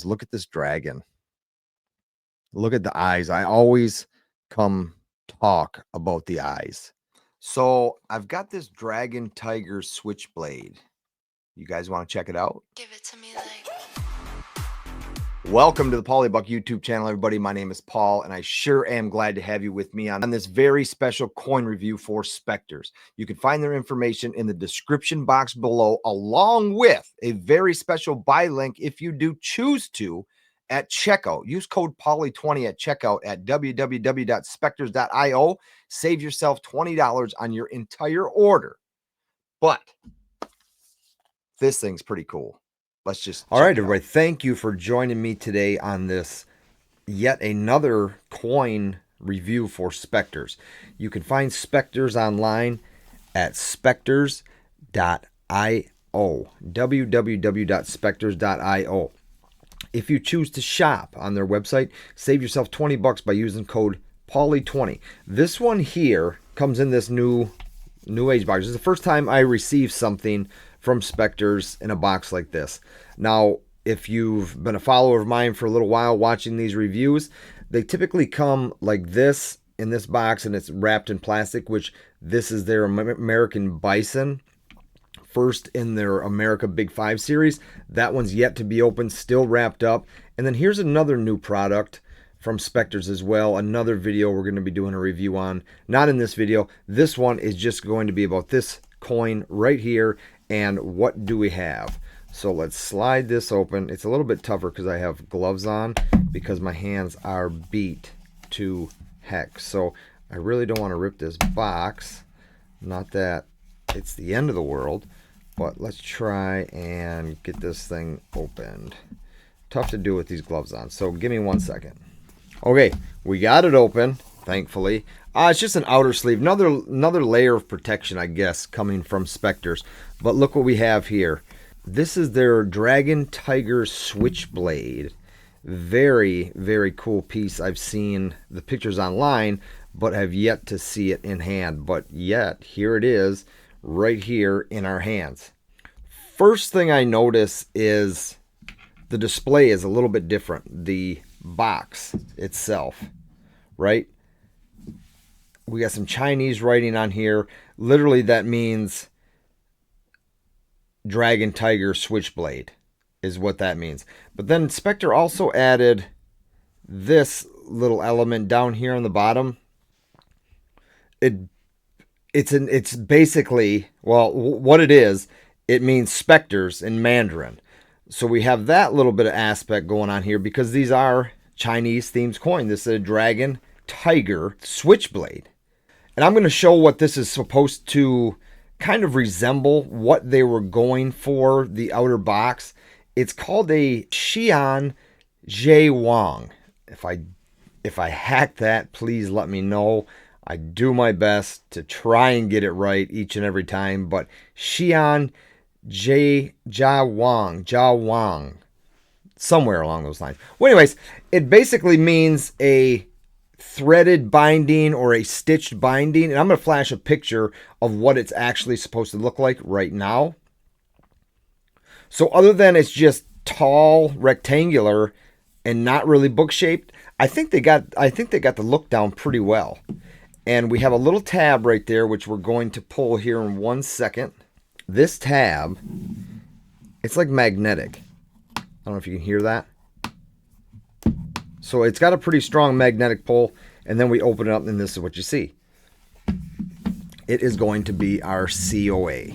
Look at this dragon. Look at the eyes. I always come talk about the eyes. So I've got this Dragon Tiger Switchblade. You guys want to check it out? Give it to me like. Welcome to the Paulybuck YouTube channel, everybody. My name is Paul, and I sure am glad to have you with me on this very special coin review for Spectres. You can find their information in the description box below, along with a very special buy link if you do choose to at checkout. Use code Pauly20 at checkout at www.spectres.io. Save yourself $20 on your entire order. But this thing's pretty cool. Let's just all right, everybody. Thank you for joining me today on this yet another coin review for Spectres. You can find Spectres online at spectres.io. www.spectres.io. If you choose to shop on their website, save yourself $20 by using code Pauly20. This one here comes in this new age box. This is the first time I received something from Spectres in a box like this. Now, if you've been a follower of mine for a little while watching these reviews, they typically come like this in this box, and it's wrapped in plastic, which this is their American Bison. First in their America Big 5 series. That one's yet to be opened, still wrapped up. And then here's another new product from Spectres as well. Another video we're going to be doing a review on. Not in this video. This one is just going to be about this coin right here. And what do we have? So let's slide this open. It's a little bit tougher because I have gloves on because my hands are beat to heck. So I really don't want to rip this box. Not that it's the end of the world, but let's try and get this thing opened. Tough to do with these gloves on, so give me 1 second. Okay, we got it open, thankfully. It's just an outer sleeve, another layer of protection, I guess, coming from Spectres. But look what we have here. This is their Dragon Tiger Switchblade. Very, very cool piece. I've seen the pictures online, but have yet to see it in hand. But yet, here it is, right here in our hands. First thing I notice is the display is a little bit different. The box itself, right? We got some Chinese writing on here. Literally, that means Dragon Tiger Switchblade is what that means. But then Spectre also added this little element down here on the bottom. It's basically, well, what it is, it means Spectres in Mandarin. So we have that little bit of aspect going on here because these are Chinese themed coin. This is a Dragon Tiger Switchblade. And I'm going to show what this is supposed to kind of resemble, what they were going for, the outer box. It's called a Xian Jie Wang. If I hack that, please let me know. I do my best to try and get it right each and every time, but Xian Jia Wang, somewhere along those lines. Well, anyways, it basically means a threaded binding or a stitched binding, and I'm going to flash a picture of what it's actually supposed to look like right now. So other than it's just tall, rectangular, and not really book shaped, I think they got the look down pretty well. And we have a little tab right there, which we're going to pull here in 1 second. This tab, it's like magnetic. I don't know if you can hear that. So it's got a pretty strong magnetic pull. And then we open it up, and this is what you see. It is going to be our COA.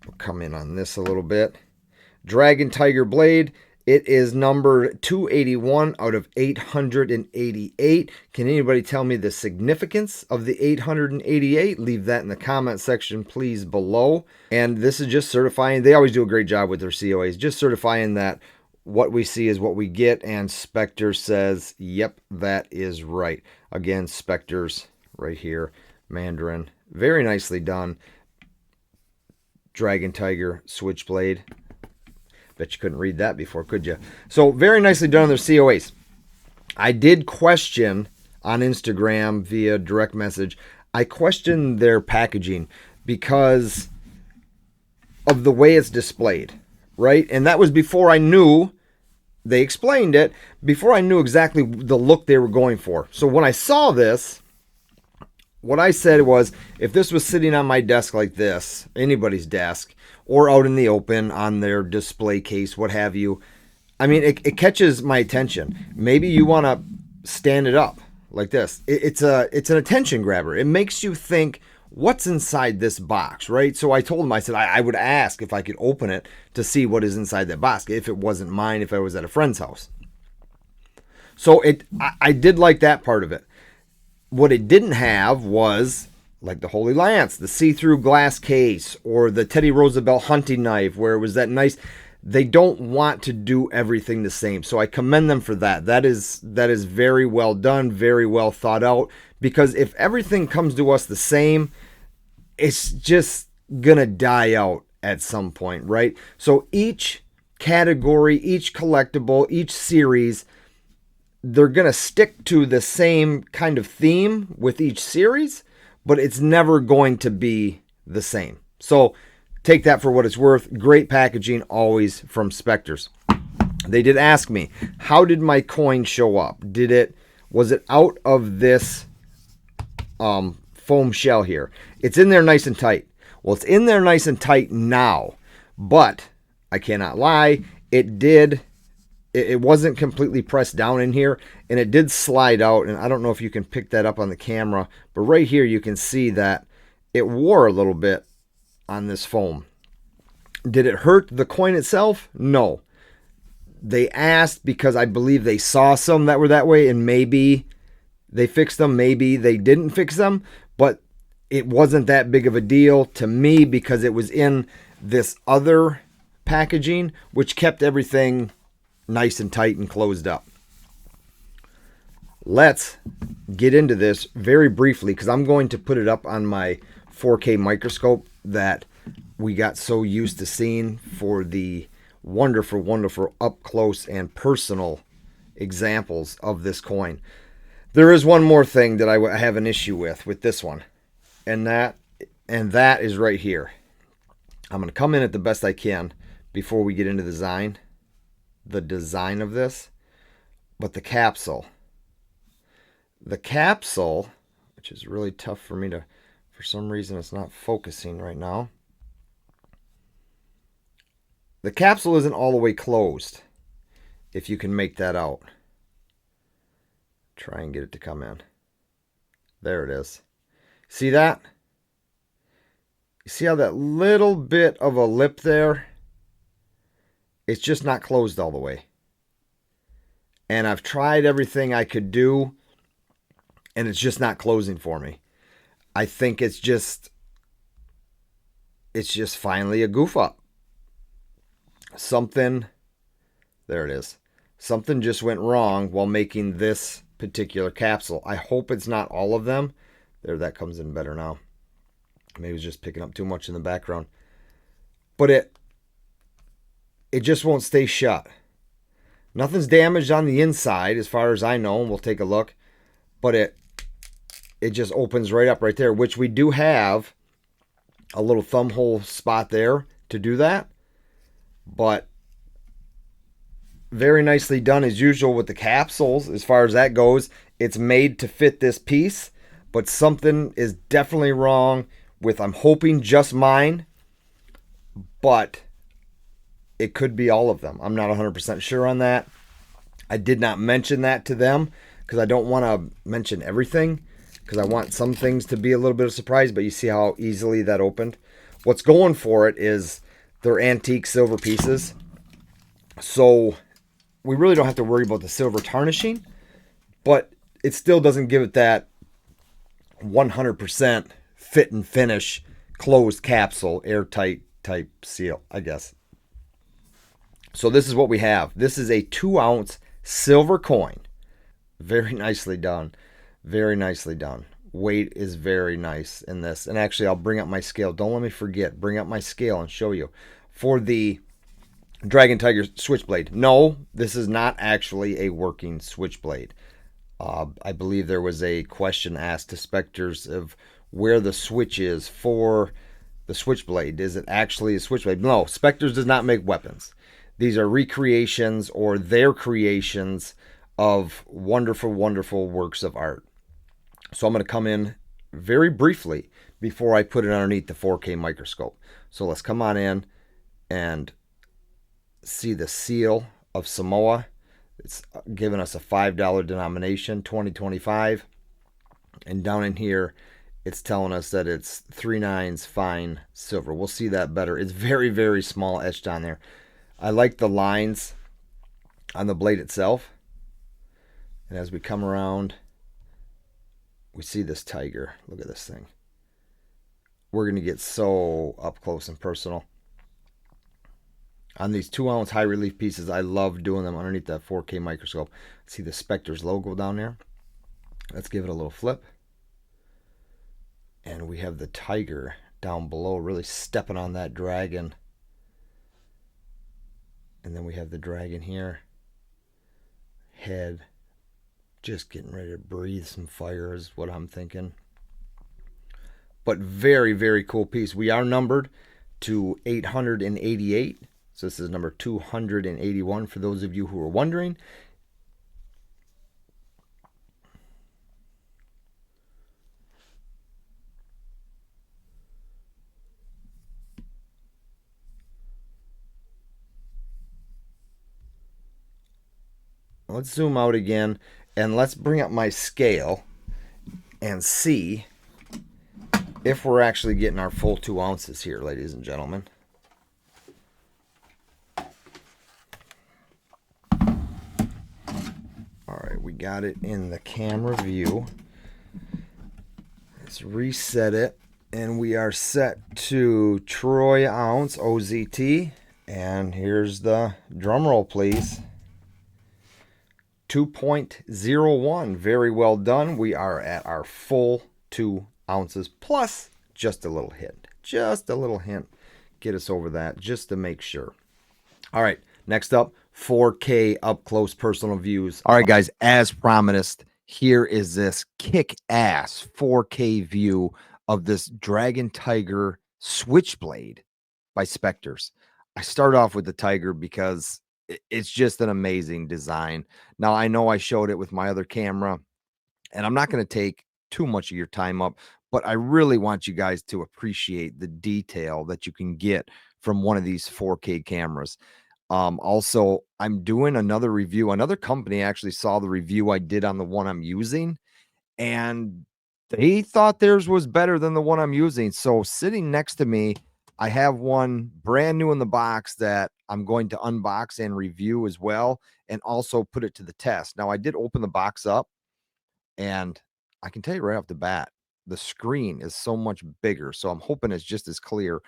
We'll come in on this a little bit. Dragon Tiger Blade. It is number 281 out of 888. Can anybody tell me the significance of the 888? Leave that in the comment section, please, below. And this is just certifying. They always do a great job with their COAs. Just certifying that what we see is what we get. And Spectre says, yep, that is right. Again, Spectres right here. Mandarin. Very nicely done. Dragon Tiger Switchblade. Bet you couldn't read that before, could you? So very nicely done on their COAs. I did question on Instagram via direct message. I questioned their packaging because of the way it's displayed, right? And that was before I knew, they explained it, before I knew exactly the look they were going for. So when I saw this, what I said was, if this was sitting on my desk like this, anybody's desk, or out in the open on their display case, what have you, I mean, it catches my attention. Maybe you want to stand it up like this. It's an attention grabber. It makes you think, what's inside this box, right? So I told him, I said, I would ask if I could open it to see what is inside that box, if it wasn't mine, if I was at a friend's house. So I did like that part of it. What it didn't have was, like the Holy Lance, the see-through glass case, or the Teddy Roosevelt hunting knife, where it was that nice. They don't want to do everything the same. So I commend them for that. That is very well done, very well thought out. Because if everything comes to us the same, it's just gonna die out at some point, right? So each category, each collectible, each series, they're gonna stick to the same kind of theme with each series, but it's never going to be the same. So take that for what it's worth. Great packaging always from Spectres. They did ask me, how did my coin show up? Was it out of this foam shell here? It's in there nice and tight. Well, it's in there nice and tight now, but I cannot lie, it wasn't completely pressed down in here, and it did slide out, and I don't know if you can pick that up on the camera, but right here you can see that it wore a little bit on this foam. Did it hurt the coin itself? No. They asked because I believe they saw some that were that way, and maybe they fixed them, maybe they didn't fix them, but it wasn't that big of a deal to me because it was in this other packaging, which kept everything nice and tight and closed up. Let's get into this very briefly because I'm going to put it up on my 4K microscope that we got so used to seeing for the wonderful, wonderful up close and personal examples of this coin. There is one more thing that I have an issue with this one, and that is right here. I'm going to come in at the best I can before we get into the design of this, but the capsule, which is really tough for me to, for some reason it's not focusing right now. The capsule isn't all the way closed, if you can make that out. Try and get it to come in. There it is. See that? You see how that little bit of a lip there? It's just not closed all the way. And I've tried everything I could do, and it's just not closing for me. I think it's just finally a goof up. Something, there it is. Something just went wrong while making this particular capsule. I hope it's not all of them. There, that comes in better now. Maybe it's just picking up too much in the background. But it just won't stay shut. Nothing's damaged on the inside as far as I know, and we'll take a look. But it just opens right up right there, which we do have a little thumb hole spot there to do that. But very nicely done as usual with the capsules. As far as that goes, it's made to fit this piece, but something is definitely wrong with, I'm hoping, just mine, but it could be all of them. I'm not 100% sure on that. I did not mention that to them because I don't want to mention everything because I want some things to be a little bit of a surprise, but you see how easily that opened. What's going for it is they're antique silver pieces, so we really don't have to worry about the silver tarnishing, but it still doesn't give it that 100% fit and finish closed capsule, airtight type seal, I guess. So this is what we have. This is a 2-ounce silver coin. Very nicely done. Very nicely done. Weight is very nice in this. And actually, I'll bring up my scale. Don't let me forget. Bring up my scale and show you. For the Dragon Tiger switchblade. No, this is not actually a working switchblade. I believe there was a question asked to Spectres of where the switch is for the switchblade. Is it actually a switchblade? No, Spectres does not make weapons. These are recreations or their creations of wonderful, wonderful works of art. So I'm going to come in very briefly before I put it underneath the 4K microscope. So let's come on in and see the seal of Samoa. It's giving us a $5 denomination, 2025. And down in here, it's telling us that it's 3/9 fine silver. We'll see that better. It's very, very small etched on there. I like the lines on the blade itself. And as we come around, we see this tiger. Look at this thing. We're going to get so up close and personal. On these 2-ounce high relief pieces, I love doing them underneath that 4K microscope. See the Spectres logo down there? Let's give it a little flip. And we have the tiger down below really stepping on that dragon. And then we have the dragon here. Head just getting ready to breathe some fire is what I'm thinking. But very, very cool piece. We are numbered to 888. So this is number 281 for those of you who are wondering. Let's zoom out again and let's bring up my scale and see if we're actually getting our full 2 ounces here, ladies and gentlemen. All right, we got it in the camera view. Let's reset it, and we are set to troy ounce OZT. And here's the drum roll, please. 2.01. Very well done. We are at our full 2 ounces plus just a little hint. Just a little hint. Get us over that just to make sure. All right, next up, 4K up close personal views. All right, guys, as promised, here is this kick-ass 4K view of this Dragon Tiger Switchblade by Spectres. I start off with the Tiger because it's just an amazing design. Now, I know I showed it with my other camera, and I'm not going to take too much of your time up, but I really want you guys to appreciate the detail that you can get from one of these 4K cameras. Also, I'm doing another review. Another company actually saw the review I did on the one I'm using, and they thought theirs was better than the one I'm using. So sitting next to me, I have one brand new in the box that I'm going to unbox and review as well, and also put it to the test. Now, I did open the box up, and I can tell you right off the bat, the screen is so much bigger. So I'm hoping it's just as clear.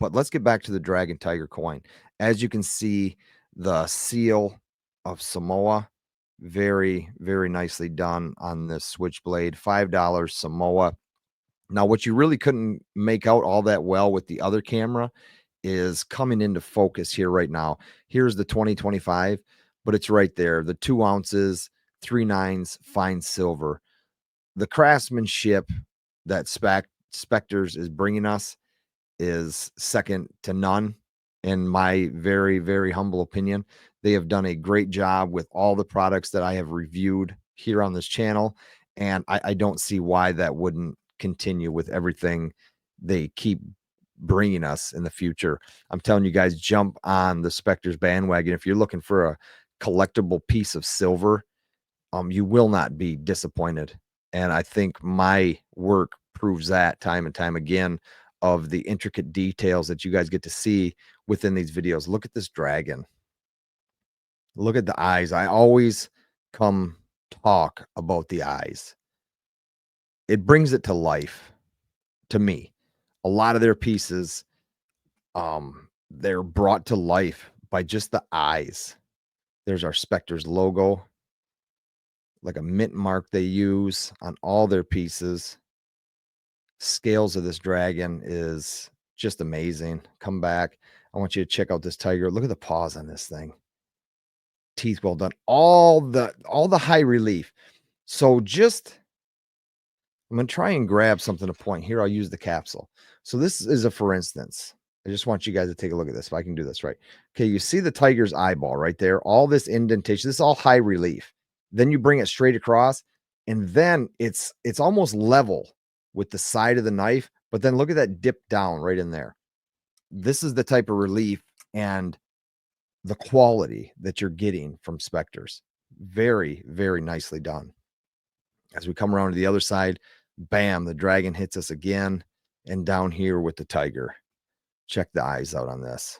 But let's get back to the Dragon Tiger coin. As you can see, the seal of Samoa, very, very nicely done on this switchblade. $5 Samoa. Now, what you really couldn't make out all that well with the other camera is coming into focus here right now. Here's the 2025, but it's right there. The 2 ounces, 3/9 fine silver. The craftsmanship that Spectres is bringing us is second to none, in my very, very humble opinion. They have done a great job with all the products that I have reviewed here on this channel, and I don't see why that wouldn't continue with everything they keep bringing us in the future. I'm telling you guys, jump on the Spectres bandwagon. If you're looking for a collectible piece of silver, you will not be disappointed. And I think my work proves that time and time again, of the intricate details that you guys get to see within these videos. Look at this dragon. Look at the eyes. I always come talk about the eyes. It brings it to life to me. A lot of their pieces, they're brought to life by just the eyes. There's our Spectres logo, like a mint mark they use on all their pieces. Scales of this dragon is just amazing. Come back. I want you to check out this tiger. Look at the paws on this thing. Teeth well done. All the high relief. So just I'm going to try and grab something to point here. I'll use the capsule. So this is a for instance. I just want you guys to take a look at this if I can do this right. Okay, you see the tiger's eyeball right there, all this indentation. This is all high relief. Then you bring it straight across, and then it's almost level with the side of the knife, but then look at that dip down right in there. This is the type of relief and the quality that you're getting from Spectres. Very, very nicely done. As we come around to the other side, bam, the dragon hits us again. And down here with the tiger. Check the eyes out on this.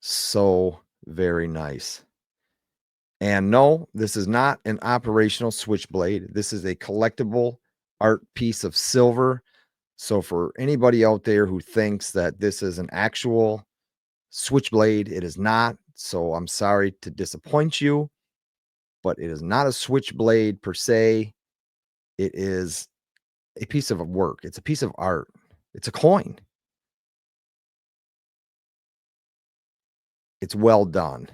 So very nice. And no, this is not an operational switchblade. This is a collectible art piece of silver. So for anybody out there who thinks that this is an actual switchblade, it is not. So I'm sorry to disappoint you, but it is not a switchblade per se. It is a piece of work. It's a piece of art. It's a coin. It's well done.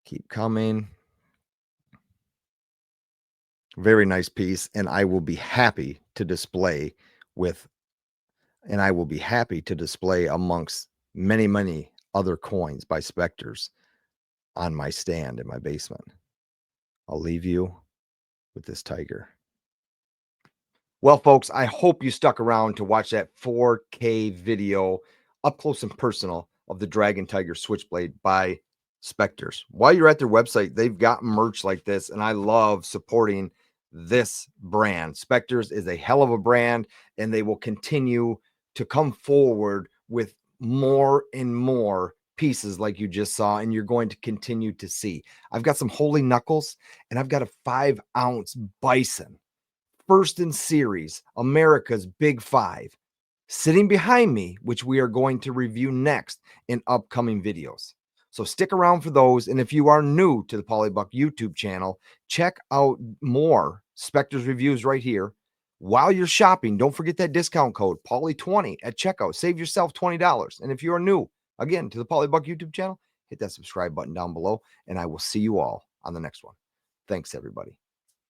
Keep coming. Very nice piece. And I will be happy to display amongst many, many other coins by Spectres on my stand in my basement. I'll leave you with this tiger. Well, folks, I hope you stuck around to watch that 4K video up close and personal of the Dragon Tiger Switchblade by Spectres. While you're at their website, they've got merch like this, and I love supporting this brand. Spectres is a hell of a brand, and they will continue to come forward with more and more pieces like you just saw, and you're going to continue to see. I've got some Holy Knuckles, and I've got a 5-ounce Bison. First in series, America's Big Five, sitting behind me, which we are going to review next in upcoming videos. So stick around for those. And if you are new to the Paulybuck YouTube channel, check out more Spectres reviews right here. While you're shopping, don't forget that discount code, Pauly20 at checkout. Save yourself $20. And if you are new, again, to the Paulybuck YouTube channel, hit that subscribe button down below, and I will see you all on the next one. Thanks, everybody.